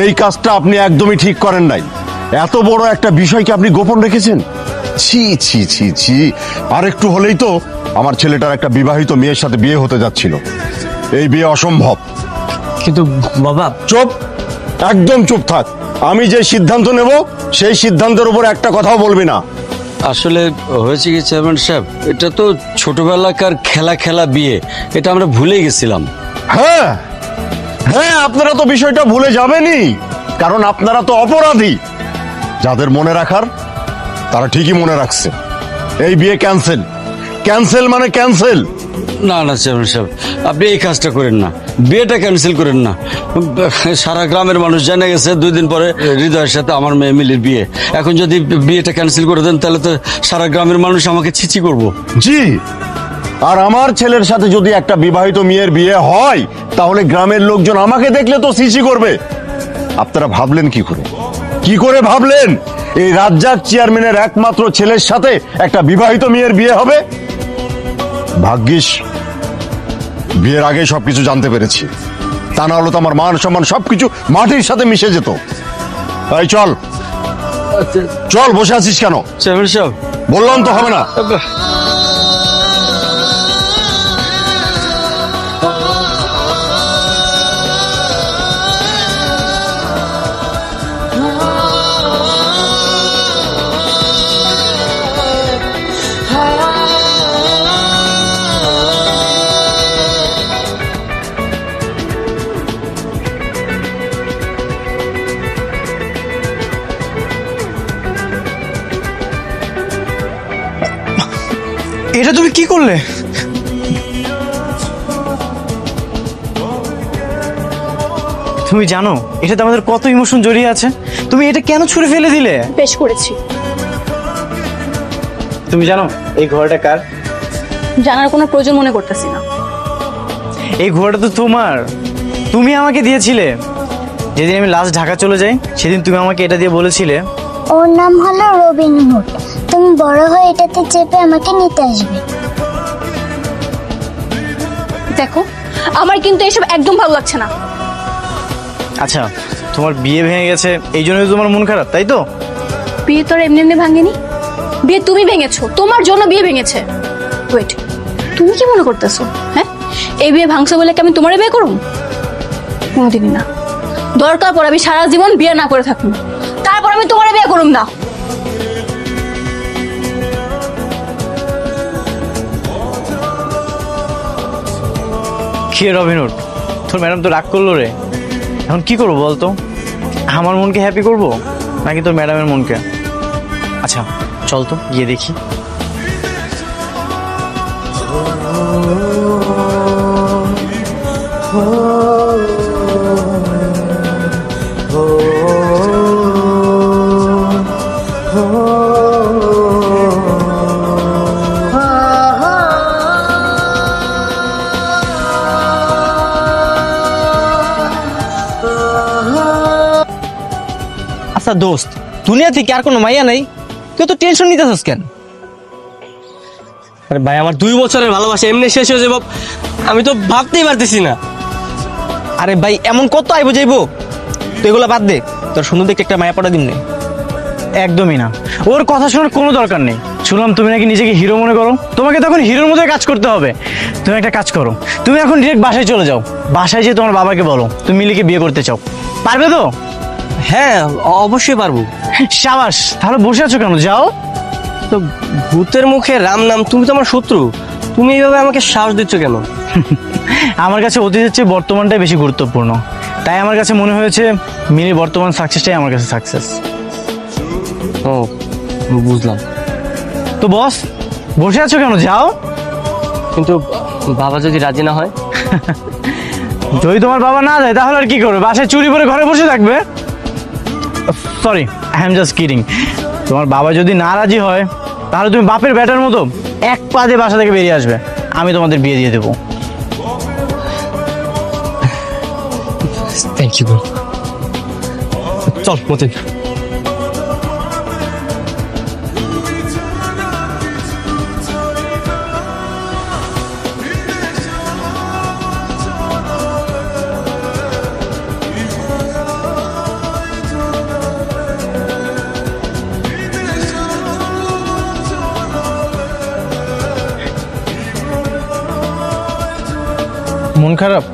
এই কাজটা আপনি একদমই ঠিক করেন নাই। এত বড় একটা বিষয়কে আপনি গোপন রেখেছেন। ছি ছি ছি ছি। আর একটু হলেই তো আমার ছেলেটার একটা বিবাহিত মেয়ের সাথে বিয়ে হতে যাচ্ছিল। এই বিয়ে অসম্ভব। কিন্তু বাবা, চুপ, একদম চুপ থাক। আমি যে সিদ্ধান্ত নেব সেই সিদ্ধান্তের উপর একটা কথাও বলবি না। আসলে হয়েছে কি চেয়ারম্যান সাহেব, এটা তো ছোটবেলাকার খেলা খেলা বিয়ে, এটা আমরা ভুলে গেছিলাম। হ্যাঁ হ্যাঁ, আপনারা তো বিষয়টা ভুলে যাবেনই, কারণ আপনারা তো অপরাধী। যাদের মনে রাখার তারা ঠিকই মনে রাখছে। এই বিয়ে ক্যান্সেল। ক্যান্সেল মানে ক্যান্সেল। না না চেয়ারম্যান সাহেব, আপনি এই কাজটা করেন না, বিয়েটা ক্যান্সেল করেন না। সারা গ্রামের মানুষ জেনে গেছে 2 দিন পরে হৃদয়ের সাথে আমার মেয়ে মিলির বিয়ে। এখন যদি বিয়েটা ক্যান্সেল করে দেন তাহলে তো সারা গ্রামের মানুষ আমাকে ছিছি করবো। জি, আর আমার ছেলের সাথে যদি একটা বিবাহিত মেয়ের বিয়ে হয় তাহলে গ্রামের লোকজন আমাকে দেখলে তো সিসি করবে। আপনারা ভাবলেন কি করে ভাবলেন এই রাজ্জাক চেয়ারম্যানের একমাত্র ছেলের সাথে একটা বিবাহিত মেয়ের বিয়ে হবে? ভাগ্যিস বিয়ের আগে সবকিছু জানতে পেরেছি, তা না হলে তো আমার মান সম্মান সবকিছু মাটির সাথে মিশে যেত। এই চল চল, বসে আছিস কেন? চেয়ারম্যান সাহেব, বললাম তো হবে না। এটা তুমি কি করলে? তুমি জানো এটাতে আমাদের কত ইমোশন জড়িয়ে আছে? তুমি এটা কেন ছুঁড়ে ফেলে দিলে? বেশ করেছি। তুমি জানো এই ঘোড়াটা কার? জানার কোনো প্রয়োজন মনে করতেছি না। এই ঘোড়াটা তো তোমার, তুমি আমাকে দিয়েছিলে। যেদিন আমি লাস্ট ঢাকা চলে যাই সেদিন তুমি আমাকে এটা দিয়ে বলেছিলে ওর নাম হলো রবিনহুড, তুমি বড় হয়ে এটাতে চেপে আমাকে নিতে আসবে। দেখো, আমার কিন্তু এসব একদম ভালো লাগছে না। আচ্ছা, তোমার বিয়ে ভেঙে গেছে এই জন্যই তোমার মন খারাপ, তাই তো? বিয়ে তো আর এমনি এমনি ভাঙেনি, বিয়ে তুমি ভেঙেছো, তোমার জন্য বিয়ে ভেঙেছে। ওয়েট, তুমি কি মনে করতেছো? হ্যাঁ, এই বিয়ে ভাঙছো বলে কি আমি তোমারে বিয়ে করুম? কোনোদিনই না। দরকার পড়ে আমি সারা জীবন বিয়ে না করে থাকুন, তারপর আমি তোমারে বিয়ে করুম না। কি রবিনহুড, তোর ম্যাডাম তো রাগ করলো রে। এখন কি করবো বলতো? আমার মনকে হ্যাপি করব নাকি তোর ম্যাডামের মনকে? আচ্ছা চল তো গিয়ে দেখি। আচ্ছা দোস্ত, দুনিয়া থেকে আর কোনো মাইয়া নাই? তুই তো টেনশন নিতেছিস কেন? আরে ভাই, আমার 2 বছরের ভালোবাসা এমনি শেষ হয়ে যাবো আমি তো ভাবতেই পারতেছি না। আরে ভাই, এমন কত আইবো যাইবো? তুই এগুলো বাদ দে, তোর সুন্দর দেখতে একটা মায়া পড়া দিন নেই। একদমই না, ওর কথা শোনার কোনো দরকার নেই। শুনলাম তুমি নাকি নিজেকে হিরো মনে করো, তোমাকে তখন হিরোর মতো কাজ করতে হবে। তুমি একটা কাজ করো, তুমি এখন ডিরেক্ট বাসায় চলে যাও। বাসায় যেয়ে তোমার বাবাকে বলো তুমি মিলিকে বিয়ে করতে চাও। পারবে তো? হ্যাঁ, অবশ্যই পারবো। সাবাস, তাহলে বসে আছো কেন? যাও। তো ভূতের মুখে রাম নাম, তুমি তো আমার শত্রু, তুমি এইভাবে আমাকে সাহস দিচ্ছ কেন? আমার কাছে অতীতের চেয়ে বর্তমানটাই বেশি গুরুত্বপূর্ণ, তাই আমার কাছে মনে হয়েছে মিলি বর্তমান সাকসেসটাই আমার কাছে সাকসেস। ও, বুঝলাম। তো বস, বসে আছো কেন? যাও। কিন্তু বাবা যদি রাজি না হয়? যদি তোমার বাবা না যায় তাহলে আর কি করবে? বাসায় চুরি করে ঘরে বসে থাকবে? Sorry, I am just kidding. তোমার বাবা যদি না রাজি হয় তাহলে তুমি বাপের ব্যাটার মতো এক পা দিয়ে বাসা থেকে বেরিয়ে আসবে, আমি তোমাদের বিয়ে দিয়ে দেবো। Thank you. চল মতিন। মন খারাপ?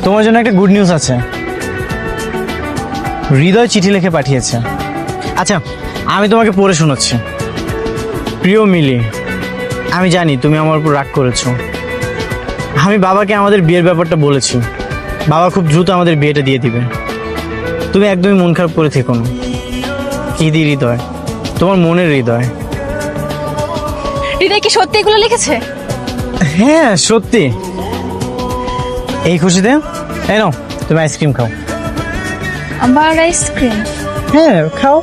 তোমার জন্য একটা গুড নিউজ আছে। হৃদয় চিঠি লিখে পাঠিয়েছে। আচ্ছা, আমি তোমাকে পড়ে শোনাচ্ছি। প্রিয় মিলি, আমি জানি তুমি আমার উপর রাগ করেছো। আমি বাবাকে আমাদের বিয়ের ব্যাপারটা বলেছি। বাবা খুব দ্রুত আমাদের বিয়েটা দিয়ে দিবে। তুমি একদমই মন খারাপ করে থেকো না। ইদি হৃদয়, তোমার মনের হৃদয়। হৃদয় কি সত্যি এগুলো লিখেছে? হ্যাঁ সত্যি। এই খুশিতে এই নাও, তুমি আইসক্রিম খাও। আবার আইসক্রিম? হ্যাঁ খাও।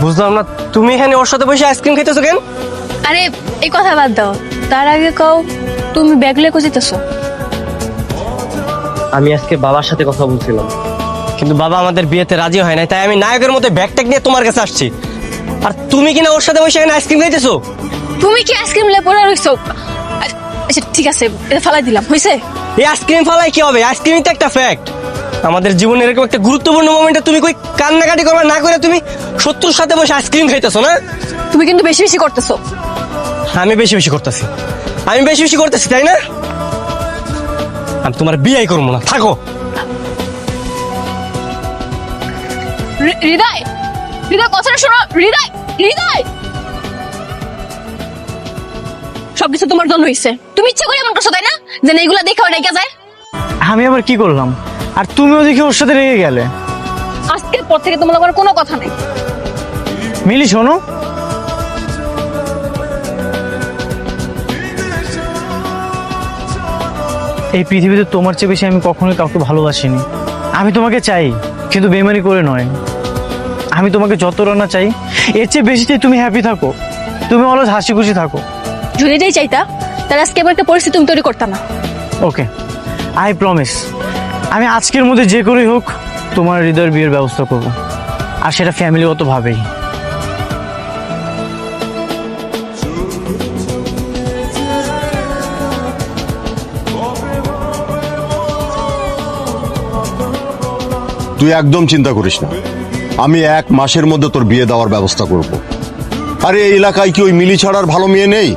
বুঝলাম না, তুমি এখানে ওর সাথে বসে আইসক্রিম খাইতেছো কেন? আরে এই কথা বাদ দাও, তার আগে কও তুমি ব্যাগ লেখো যেতেছো। আমি আজকে বাবার সাথে কথা বলছিলাম, কিন্তু বাবা আমাদের বিয়েতে রাজি হয় নাই, তাই আমি নায়কের মতো ব্যাগ ট্যাগ নিয়ে তোমার কাছে আসছি। আর তুমি কিনা ওর সাথে বসে এখানে আইসক্রিম খাইতেছো? তুমি কি আইসক্রিম লে পড়ে রইছো? আচ্ছা ঠিক আছে, এটা ফালাই দিলাম, হইছে? এই আইসক্রিম ফালাই কি হবে? আইসক্রিমই তো একটা ফ্যাক্ট। আমাদের জীবনের এরকম একটা গুরুত্বপূর্ণ মোমেন্টে তুমি কই কান্নাকাটি করবা না করে তুমি শত্রুর সাথে বসে আইসক্রিম খাইতেছো না? তুমি কিন্তু বেশি বেশি করতেছো। আমি বেশি বেশি করতেছি, আমি বেশি বেশি করতেছি, তাই না? আমি তোমার বিয়ে করবো না, থাকো। হৃদয়, হৃদয় কথাটা শোনো। হৃদয়, হৃদয়, সবকিছু তোমার জন্য হয়েছে। তুমি ইচ্ছা করে এমন করছো, তাই না? যে এইগুলা দেখাও রেখে যায়। আমি আবার কি করলাম? আর তুমিও দেখি ওর সাথে রেগে গেলে। আজকের পর থেকে তোমার আবার কোনো কথা নেই। মিলি শোনো, এই পৃথিবীতে তোমার চেয়ে বেশি আমি কখনোই কাউকে ভালোবাসিনি। আমি তোমাকে চাই, কিন্তু বেমানি করে নয়। আমি তোমাকে যত রান্না চাই, এর চেয়ে বেশি চাই তুমি হ্যাপি থাকো, তুমি অলওয়েজ হাসি খুশি থাকো। যদি এটাই চাইতা, তাহলে আজকে এবার একটা পরিস্থিতি তুমি তৈরি করতা না। ওকে, আই প্রমিস, আমি আজকের মধ্যে যে করেই হোক তোমার হৃদয়ের বিয়ের ব্যবস্থা করব, আর সেটা ফ্যামিলিগতভাবেই। তুই একদম চিন্তা করিস না, আমি 1 মাসের মধ্যে তোর বিয়ে দেওয়ার ব্যবস্থা করব। আরে এই এলাকায় কি ওই মিলি ছাড়ার ভালো মেয়ে নেই?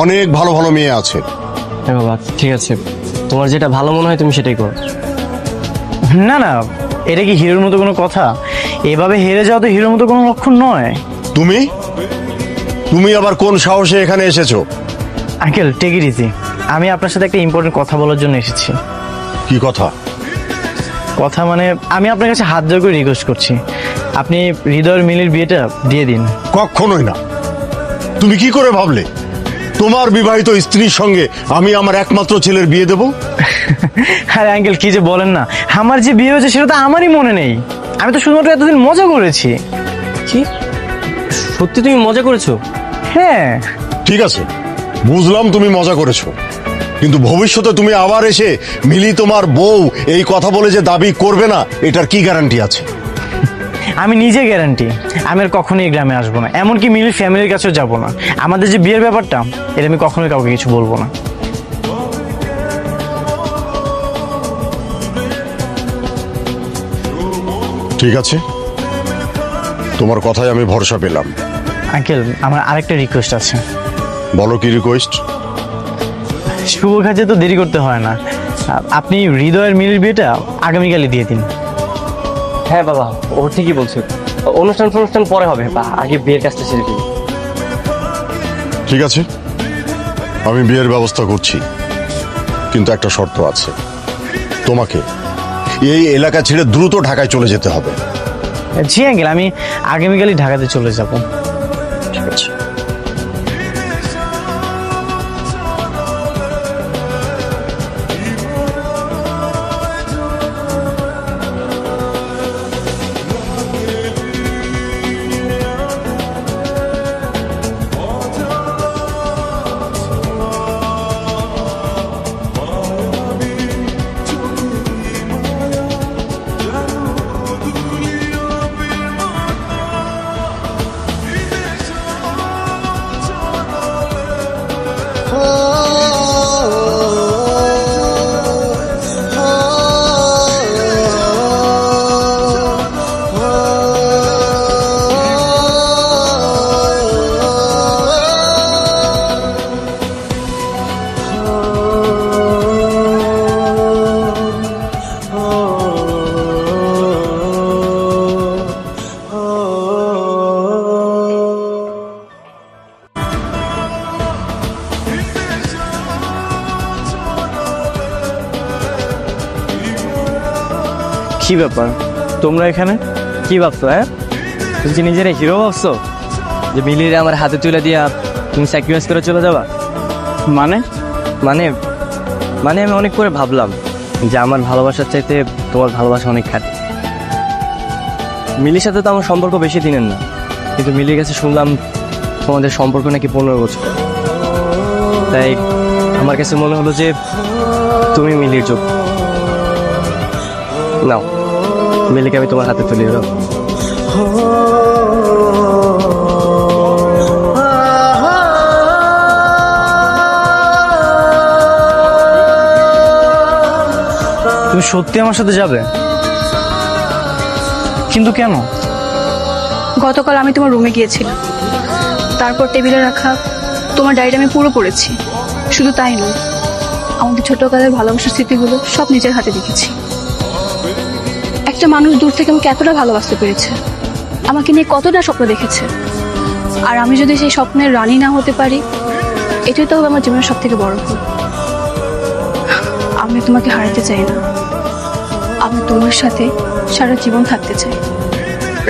অনেক ভালো ভালো মেয়ে আছে। হ্যাঁ বাবা, ঠিক আছে, তোমার যেটা ভালো মনে হয় তুমি সেটাই করো। না না, এটা কি হিরোর মতো কোনো কথা? এভাবে হেরে যাওয়া তো হিরোর মতো কোনো লক্ষণ নয়। তুমি তুমি আবার কোন সাহসে এখানে এসেছো? আঙ্কেল টেক ইট ইজি, আমি আপনার সাথে একটা ইম্পর্টেন্ট কথা বলার জন্য এসেছি। কি কথা? কথা মানে আমি আপনার কাছে হাত জোড় করে রিকোয়েস্ট করছি, আপনি হৃদয়ের মিলির বিয়েটা দিয়ে দিন। কখনোই না। তুমি কি করে ভাবলে তোমার বিবাহিত স্ত্রীর সঙ্গে আমি আমার একমাত্র ছেলের বিয়ে দেব? আরে আঙ্কেল কি যে বলেন না, আমার যে বিয়ে হয়েছে সেটা তো আমারই মনে নেই। আমি তো শুধুমাত্র এতদিন মজা করেছি। কি সত্যি তুমি মজা করেছো? হ্যাঁ। ঠিক আছে, বুঝলাম তুমি মজা করেছো, কিন্তু ভবিষ্যতে তুমি আবার এসে মিলি তোমার বউ এই কথা বলে যে দাবি করবে না, এটার কি গ্যারান্টি আছে? আমি নিজে গ্যারান্টি আমি আর কখনোই এই গ্রামে আসবো না, এমনকি মিলির ফ্যামিলির কাছেও যাব না। আমাদের যে বিয়ের ব্যাপারটা, এটা আমি কখনোই কাউকে কিছু বলবো না। ঠিক আছে, তোমার কথায় আমি ভরসা পেলাম। আঙ্কেল আমার আরেকটা রিকোয়েস্ট আছে। বলো কি রিকোয়েস্ট? শুভ কাজে তো দেরি করতে হয় না, আপনি হৃদয়ের মিলির বিয়েটা আগামীকালই দিয়ে দিন। হ্যাঁ বাবা, ও ঠিকই বলছো, অনুষ্ঠান পরে হবে, বা আগে বিয়ের কাজটা সেরে ফেলি। ঠিক আছে, আমি বিয়ের ব্যবস্থা করছি, কিন্তু একটা শর্ত আছে। তোমাকে এই এলাকা ছেড়ে দ্রুত ঢাকায় চলে যেতে হবে। জি আঙ্কেল, আমি আগামীকালই ঢাকাতে চলে যাব। ঠিক আছে। কি ব্যাপার তোমরা এখানে কি ভাবছো হ্যাঁ? তুমি কি নিজের হিরো ভাবছো যে মিলিয়ে আমার হাতে তুলে দিয়া তুমি স্যাক্রিফাইস করে চলে যাবা? মানে মানে মানে আমি অনেক করে ভাবলাম যে আমার ভালোবাসার চাইতে তোমার ভালোবাসা অনেক খারাপ। মিলির সাথে তো আমার সম্পর্ক বেশি দিনের না, কিন্তু মিলির কাছে শুনলাম তোমাদের সম্পর্ক নাকি 15 বছর। তাই আমার কাছে মনে হলো যে তুমি মিলির যোগ্য। নাও, মিলিকে আমি তোমার হাতে তুলে দিলাম। তুমি সত্যি আমার সাথে যাবে? কিন্তু কেন? গতকাল আমি তোমার রুমে গিয়েছিলাম, তারপর টেবিলে রাখা তোমার ডায়েরি আমি পুরো পড়েছি। শুধু তাই নয়, আমাদের ছোটকালের ভালোবাসার স্মৃতিগুলো সব নিজের হাতে দেখেছি। একটা মানুষ দূর থেকে আমাকে এতটা ভালোবাসতে পেরেছে, আমাকে নিয়ে কতটা স্বপ্ন দেখেছে, আর আমি যদি সেই স্বপ্নের রানী না হতে পারি, এটাই তো হবে আমার জীবনের সব থেকে বড় ভুল। আমি তোমাকে হারাতে চাই না, আমি তোমার সাথে সারা জীবন থাকতে চাই।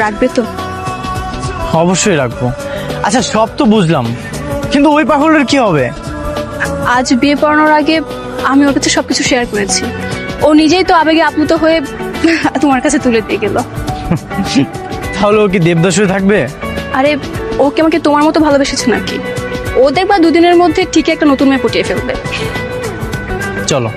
রাখবে তো? অবশ্যই রাখবো। আচ্ছা সব তো বুঝলাম, কিন্তু ওই পাগলের কি হবে? আজ বিয়ে পড়ানোর আগে আমি ওর কাছে সবকিছু শেয়ার করেছি। ও নিজেই তো আবেগে আপ্লুত হয়ে তোমার কাছে তুলে দিয়ে গেল। তাহলে ও কি দেবদাস হয়ে থাকবে? আরে ও কি আমাকে তোমার মতো ভালোবেসেছে নাকি? ও দেখবা দুদিনের মধ্যে ঠিকই একটা নতুন মেয়ে পটিয়ে ফেলবে। চলো